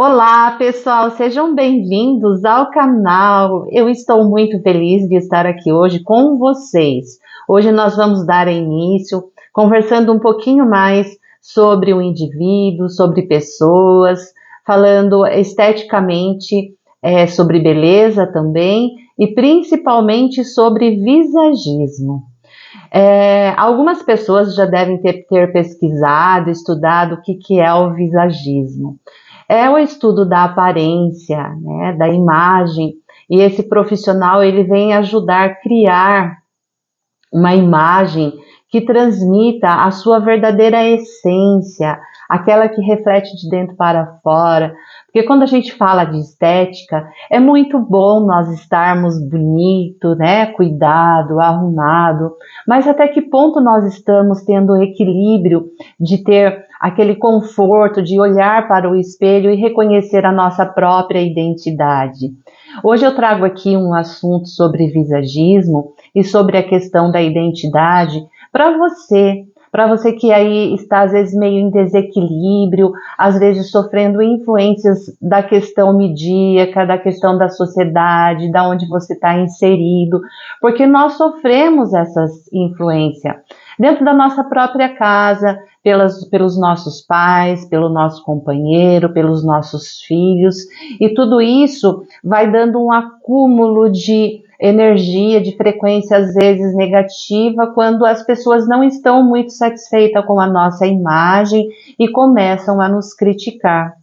Olá, pessoal, sejam bem-vindos ao canal. Eu estou muito feliz de estar aqui hoje com vocês. Hoje nós vamos dar início conversando um pouquinho mais sobre o indivíduo, sobre pessoas, falando esteticamente, sobre beleza também e principalmente sobre visagismo. Algumas pessoas já devem ter pesquisado, estudado o que é o visagismo. É o estudo da aparência, né, da imagem, e esse profissional ele vem ajudar a criar uma imagem que transmita a sua verdadeira essência, aquela que reflete de dentro para fora. Porque quando a gente fala de estética, é muito bom nós estarmos bonito, né, cuidado, arrumado, mas até que ponto nós estamos tendo o equilíbrio de ter aquele conforto de olhar para o espelho e reconhecer a nossa própria identidade. Hoje eu trago aqui um assunto sobre visagismo e sobre a questão da identidade para você que aí está às vezes meio em desequilíbrio, às vezes sofrendo influências da questão midíaca, da questão da sociedade, da onde você está inserido, porque nós sofremos essas influências dentro da nossa própria casa, pelos nossos pais, pelo nosso companheiro, pelos nossos filhos, e tudo isso vai dando um acúmulo de energia, de frequência às vezes negativa, quando as pessoas não estão muito satisfeitas com a nossa imagem e começam a nos criticar.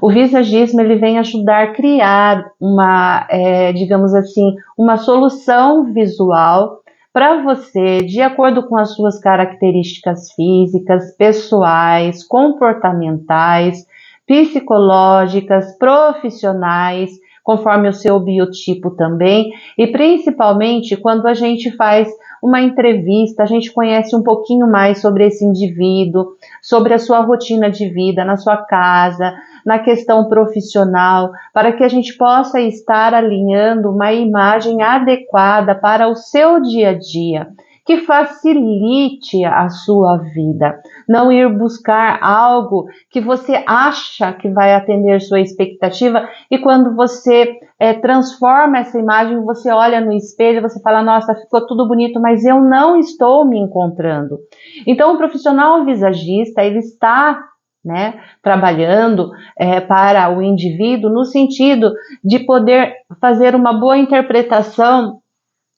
O visagismo ele vem ajudar a criar uma, digamos assim, uma solução visual para você, de acordo com as suas características físicas, pessoais, comportamentais, psicológicas, profissionais, conforme o seu biotipo também, e principalmente quando a gente faz uma entrevista, a gente conhece um pouquinho mais sobre esse indivíduo, sobre a sua rotina de vida na sua casa, na questão profissional, para que a gente possa estar alinhando uma imagem adequada para o seu dia a dia, que facilite a sua vida. Não ir buscar algo que você acha que vai atender sua expectativa e quando você transforma essa imagem, você olha no espelho e você fala, nossa, ficou tudo bonito, mas eu não estou me encontrando. Então, o profissional visagista, ele está, né, trabalhando para o indivíduo no sentido de poder fazer uma boa interpretação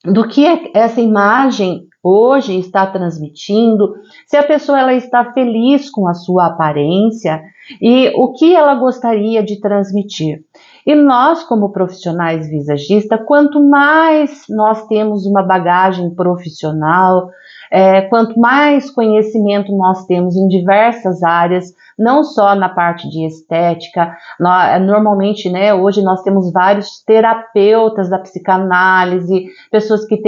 do que essa imagem hoje está transmitindo, se a pessoa ela está feliz com a sua aparência e o que ela gostaria de transmitir. E nós, como profissionais visagistas, quanto mais nós temos uma bagagem profissional, quanto mais conhecimento nós temos em diversas áreas, não só na parte de estética, normalmente, né, hoje nós temos vários terapeutas da psicanálise, pessoas que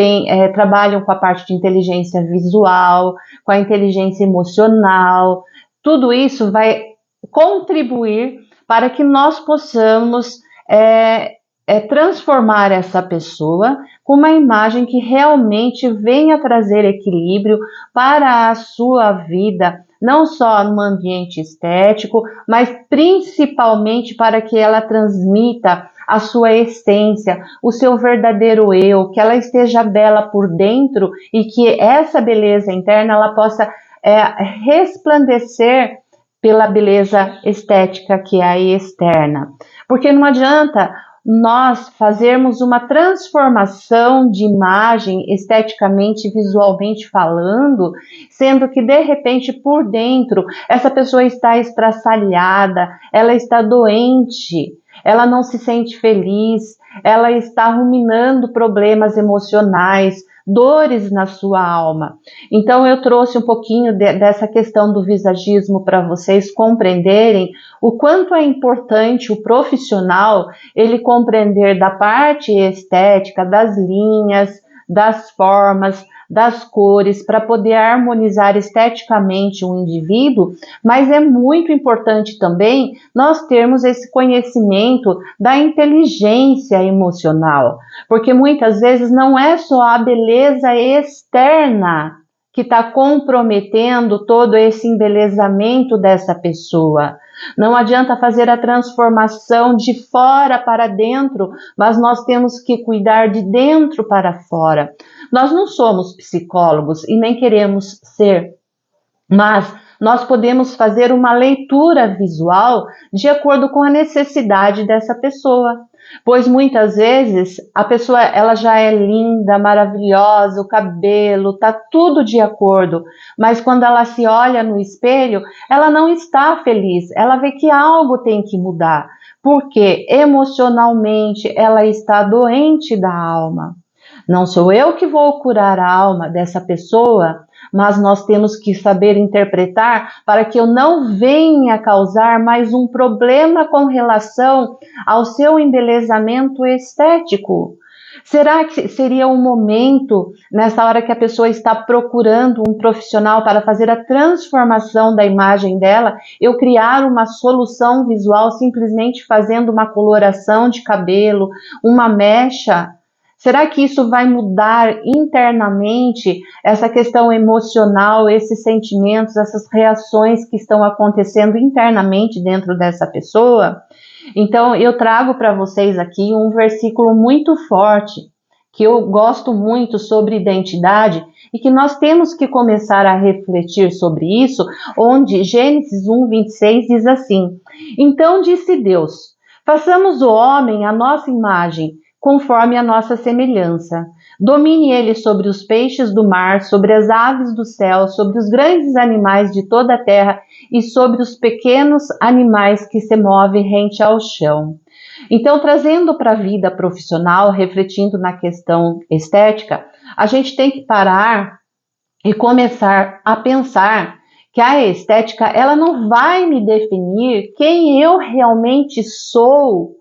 trabalham com a parte de inteligência visual, com a inteligência emocional, tudo isso vai contribuir para que nós possamos transformar essa pessoa com uma imagem que realmente venha trazer equilíbrio para a sua vida, não só no ambiente estético, mas principalmente para que ela transmita a sua essência, o seu verdadeiro eu, que ela esteja bela por dentro e que essa beleza interna ela possa resplandecer pela beleza estética que é a externa. Porque não adianta nós fazermos uma transformação de imagem esteticamente, visualmente falando, sendo que de repente por dentro essa pessoa está estraçalhada, ela está doente, ela não se sente feliz, ela está ruminando problemas emocionais, dores na sua alma. Então eu trouxe um pouquinho dessa questão do visagismo para vocês compreenderem o quanto é importante o profissional ele compreender da parte estética, das linhas, das formas, das cores, para poder harmonizar esteticamente um indivíduo, mas é muito importante também nós termos esse conhecimento da inteligência emocional, porque muitas vezes não é só a beleza externa que está comprometendo todo esse embelezamento dessa pessoa, Não adianta fazer a transformação de fora para dentro, mas nós temos que cuidar de dentro para fora. Nós não somos psicólogos e nem queremos ser, mas nós podemos fazer uma leitura visual de acordo com a necessidade dessa pessoa. Pois muitas vezes a pessoa ela já é linda, maravilhosa, o cabelo, tá tudo de acordo, mas quando ela se olha no espelho, ela não está feliz, ela vê que algo tem que mudar, porque emocionalmente ela está doente da alma. Não sou eu que vou curar a alma dessa pessoa, mas nós temos que saber interpretar para que eu não venha causar mais um problema com relação ao seu embelezamento estético. Será que seria um momento, nessa hora que a pessoa está procurando um profissional para fazer a transformação da imagem dela, eu criar uma solução visual simplesmente fazendo uma coloração de cabelo, uma mecha? Será que isso vai mudar internamente essa questão emocional, esses sentimentos, essas reações que estão acontecendo internamente dentro dessa pessoa? Então, eu trago para vocês aqui um versículo muito forte, que eu gosto muito sobre identidade e que nós temos que começar a refletir sobre isso, onde Gênesis 1:26 diz assim: Então disse Deus, façamos o homem à nossa imagem, conforme a nossa semelhança. Domine ele sobre os peixes do mar, sobre as aves do céu, sobre os grandes animais de toda a terra e sobre os pequenos animais que se movem rente ao chão. Então, trazendo para a vida profissional, refletindo na questão estética, a gente tem que parar e começar a pensar que a estética ela não vai me definir quem eu realmente sou,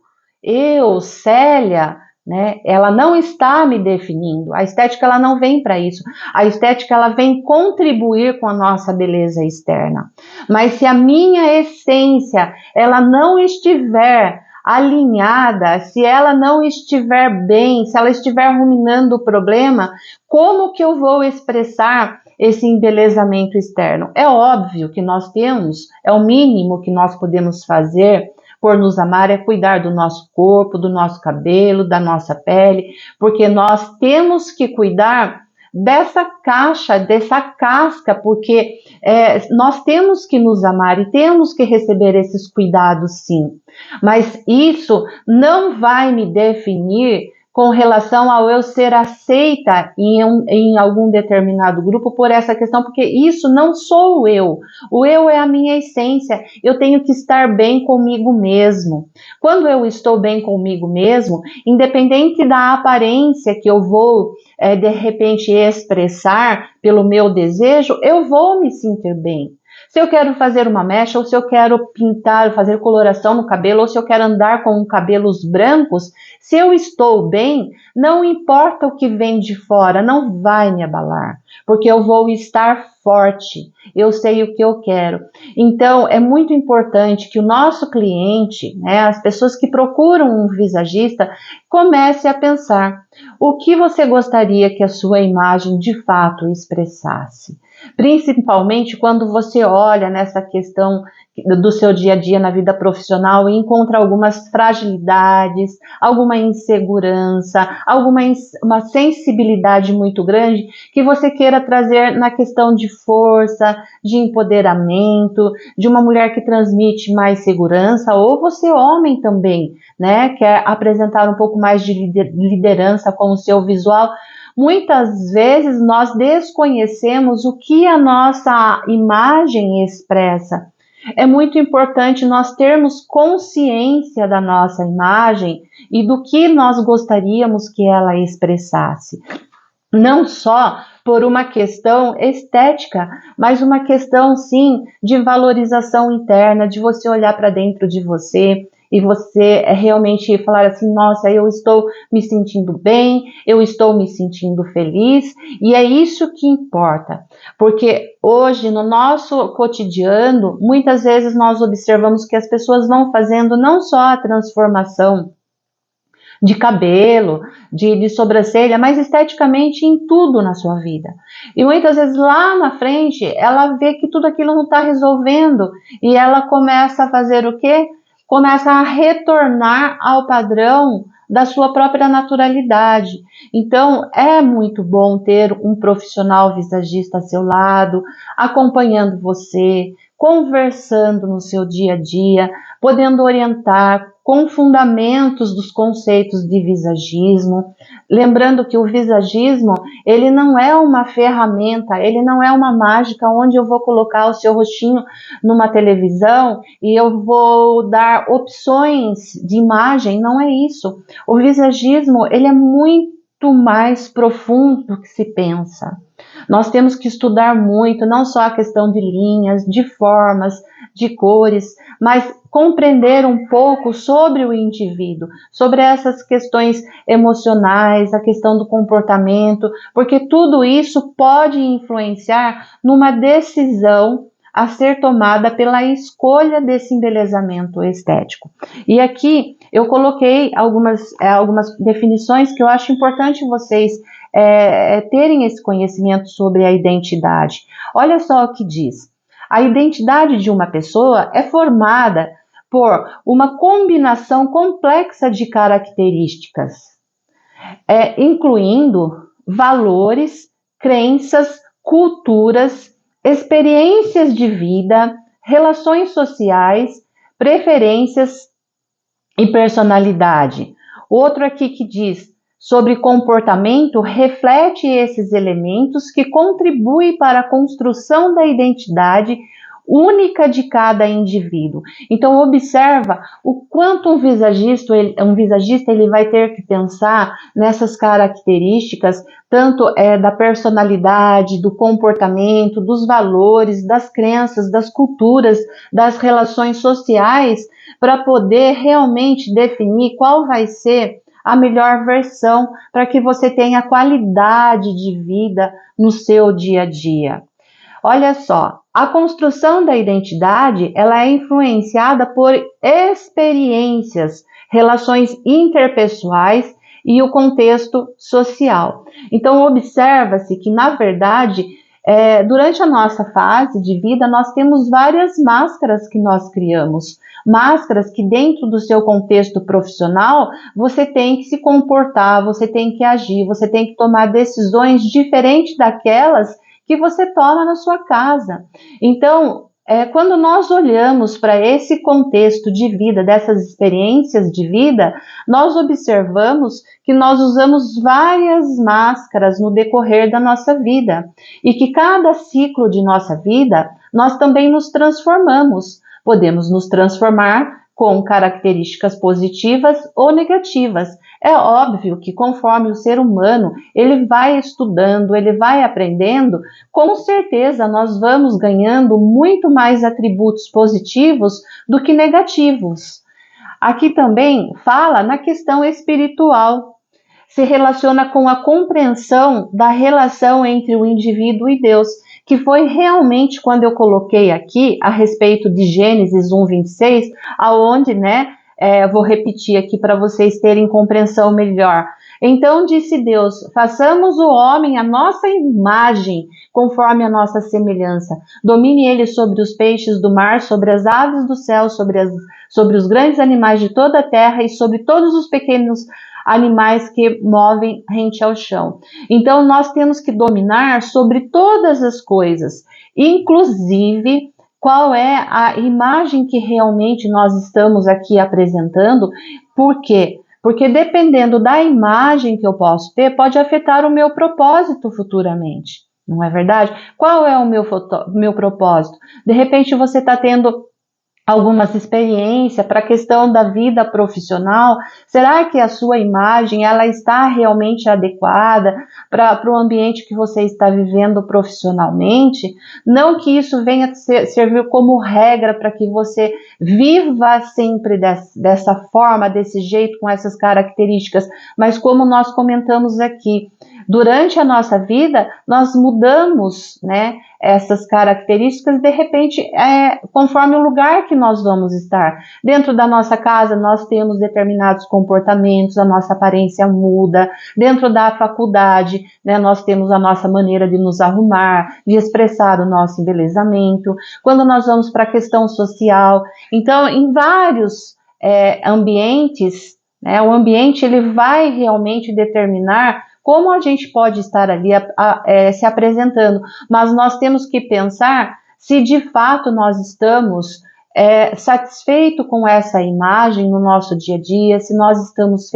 eu, Célia, né? Ela não está me definindo. A estética ela não vem para isso. A estética ela vem contribuir com a nossa beleza externa. Mas se a minha essência ela não estiver alinhada, se ela não estiver bem, se ela estiver ruminando o problema, como que eu vou expressar esse embelezamento externo? É óbvio que nós temos, é o mínimo que nós podemos fazer por nos amar, é cuidar do nosso corpo, do nosso cabelo, da nossa pele, porque nós temos que cuidar dessa caixa, dessa casca, porque nós temos que nos amar e temos que receber esses cuidados sim, mas isso não vai me definir com relação ao eu ser aceita em algum determinado grupo por essa questão, porque isso não sou eu. O eu é a minha essência. Eu tenho que estar bem comigo mesmo. Quando eu estou bem comigo mesmo, independente da aparência que eu vou, de repente, expressar pelo meu desejo, eu vou me sentir bem. Se eu quero fazer uma mecha, ou se eu quero pintar, fazer coloração no cabelo, ou se eu quero andar com cabelos brancos, se eu estou bem, não importa o que vem de fora, não vai me abalar, porque eu vou estar forte, eu sei o que eu quero. Então, é muito importante que o nosso cliente, né, as pessoas que procuram um visagista, comece a pensar o que você gostaria que a sua imagem de fato expressasse. Principalmente quando você olha nessa questão do seu dia a dia na vida profissional e encontra algumas fragilidades, alguma insegurança, uma sensibilidade muito grande que você queira trazer na questão de força, de empoderamento, de uma mulher que transmite mais segurança, ou você homem também, né, quer apresentar um pouco mais de liderança com o seu visual. Muitas vezes nós desconhecemos o que a nossa imagem expressa. É muito importante nós termos consciência da nossa imagem e do que nós gostaríamos que ela expressasse. Não só por uma questão estética, mas uma questão, sim, de valorização interna, de você olhar para dentro de você e você realmente falar assim, nossa, eu estou me sentindo bem, eu estou me sentindo feliz, e é isso que importa, porque hoje no nosso cotidiano, muitas vezes nós observamos que as pessoas vão fazendo não só a transformação de cabelo, de sobrancelha, mas esteticamente em tudo na sua vida. E muitas vezes lá na frente ela vê que tudo aquilo não está resolvendo e ela começa a fazer o quê? Começa a retornar ao padrão da sua própria naturalidade. Então é muito bom ter um profissional visagista ao seu lado, acompanhando você, conversando no seu dia a dia, podendo orientar com fundamentos dos conceitos de visagismo. Lembrando que o visagismo, ele não é uma ferramenta, ele não é uma mágica onde eu vou colocar o seu rostinho numa televisão e eu vou dar opções de imagem, não é isso. O visagismo, ele é muito mais profundo do que se pensa. Nós temos que estudar muito, não só a questão de linhas, de formas, de cores, mas compreender um pouco sobre o indivíduo, sobre essas questões emocionais, a questão do comportamento, porque tudo isso pode influenciar numa decisão a ser tomada pela escolha desse embelezamento estético. E aqui eu coloquei algumas definições que eu acho importante vocês terem esse conhecimento sobre a identidade. Olha só o que diz. A identidade de uma pessoa é formada por uma combinação complexa de características, incluindo valores, crenças, culturas, experiências de vida, relações sociais, preferências e personalidade. Outro aqui que diz sobre comportamento reflete esses elementos que contribuem para a construção da identidade única de cada indivíduo. Então observa o quanto um visagista ele vai ter que pensar nessas características, tanto da personalidade, do comportamento, dos valores, das crenças, das culturas, das relações sociais, para poder realmente definir qual vai ser a melhor versão para que você tenha qualidade de vida no seu dia a dia. Olha só, a construção da identidade, ela é influenciada por experiências, relações interpessoais e o contexto social. Então, observa-se que, na verdade, durante a nossa fase de vida, nós temos várias máscaras que nós criamos. Máscaras que dentro do seu contexto profissional, você tem que se comportar, você tem que agir, você tem que tomar decisões diferentes daquelas que você toma na sua casa. Então, quando nós olhamos para esse contexto de vida, dessas experiências de vida, nós observamos que nós usamos várias máscaras no decorrer da nossa vida e que cada ciclo de nossa vida, nós também nos transformamos. Podemos nos transformar com características positivas ou negativas. É óbvio que conforme o ser humano ele vai estudando, ele vai aprendendo, com certeza nós vamos ganhando muito mais atributos positivos do que negativos. Aqui também fala na questão espiritual, se relaciona com a compreensão da relação entre o indivíduo e Deus, que foi realmente quando eu coloquei aqui a respeito de Gênesis 1:26, aonde, vou repetir aqui para vocês terem compreensão melhor. Então disse Deus, façamos o homem à nossa imagem, conforme a nossa semelhança. Domine ele sobre os peixes do mar, sobre as aves do céu, sobre os grandes animais de toda a terra e sobre todos os pequenos animais que movem rente ao chão. Então nós temos que dominar sobre todas as coisas, inclusive qual é a imagem que realmente nós estamos aqui apresentando. Por quê? Porque dependendo da imagem que eu posso ter, pode afetar o meu propósito futuramente. Não é verdade? Qual é o meu propósito? De repente você está tendo algumas experiências para a questão da vida profissional. Será que a sua imagem ela está realmente adequada para o ambiente que você está vivendo profissionalmente? Não que isso venha servir como regra para que você viva sempre dessa forma, desse jeito, com essas características, mas como nós comentamos aqui, Durante a nossa vida, nós mudamos, né, essas características, de repente, conforme o lugar que nós vamos estar. Dentro da nossa casa, nós temos determinados comportamentos, a nossa aparência muda. Dentro da faculdade, né, nós temos a nossa maneira de nos arrumar, de expressar o nosso embelezamento. Quando nós vamos para a questão social, então, em vários ambientes, né, o ambiente ele vai realmente determinar como a gente pode estar ali se apresentando, mas nós temos que pensar se de fato nós estamos satisfeitos com essa imagem no nosso dia a dia, se nós estamos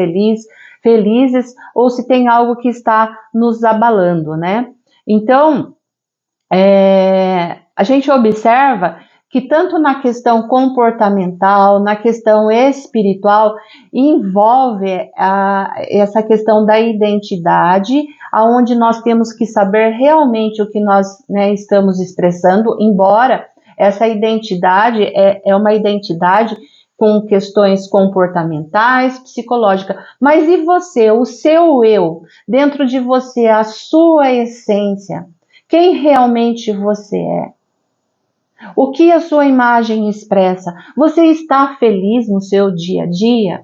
felizes ou se tem algo que está nos abalando, né? Então, a gente observa que tanto na questão comportamental, na questão espiritual, envolve essa questão da identidade, aonde nós temos que saber realmente o que nós, né, estamos expressando, embora essa identidade é uma identidade com questões comportamentais, psicológicas. Mas e você, o seu eu, dentro de você, a sua essência, quem realmente você é? O que a sua imagem expressa? Você está feliz no seu dia a dia?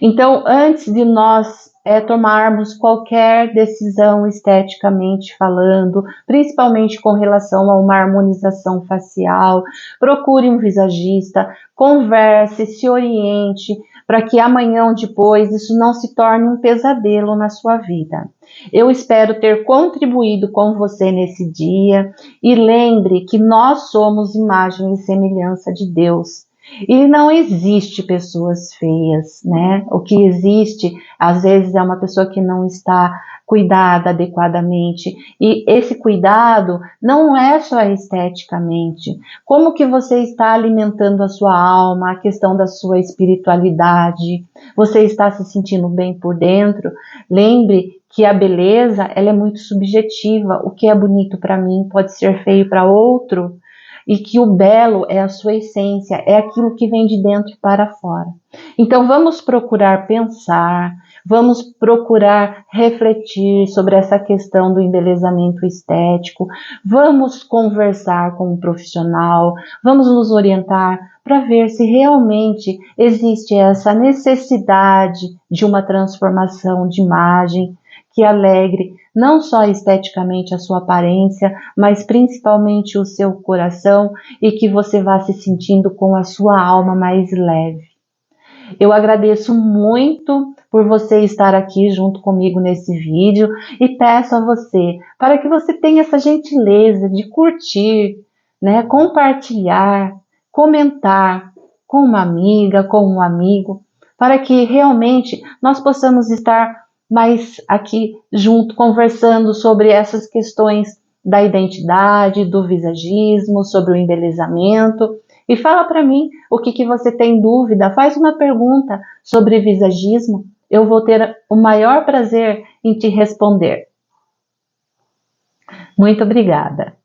Então, antes de nós tomarmos qualquer decisão esteticamente falando, principalmente com relação a uma harmonização facial, procure um visagista, converse, se oriente, para que amanhã ou depois isso não se torne um pesadelo na sua vida. Eu espero ter contribuído com você nesse dia e lembre que nós somos imagem e semelhança de Deus. E não existe pessoas feias, né? O que existe, às vezes, é uma pessoa que não está cuidada adequadamente. E esse cuidado não é só esteticamente. Como que você está alimentando a sua alma, a questão da sua espiritualidade? Você está se sentindo bem por dentro? Lembre que a beleza, ela é muito subjetiva. O que é bonito para mim pode ser feio para outro. E que o belo é a sua essência, é aquilo que vem de dentro para fora. Então vamos procurar pensar, vamos procurar refletir sobre essa questão do embelezamento estético, vamos conversar com um profissional, vamos nos orientar para ver se realmente existe essa necessidade de uma transformação de imagem que alegre não só esteticamente a sua aparência, mas principalmente o seu coração e que você vá se sentindo com a sua alma mais leve. Eu agradeço muito por você estar aqui junto comigo nesse vídeo e peço a você para que você tenha essa gentileza de curtir, né, compartilhar, comentar com uma amiga, com um amigo, para que realmente nós possamos estar mais aqui junto, conversando sobre essas questões da identidade, do visagismo, sobre o embelezamento. E fala para mim o que você tem dúvida, faz uma pergunta sobre visagismo, eu vou ter o maior prazer em te responder. Muito obrigada.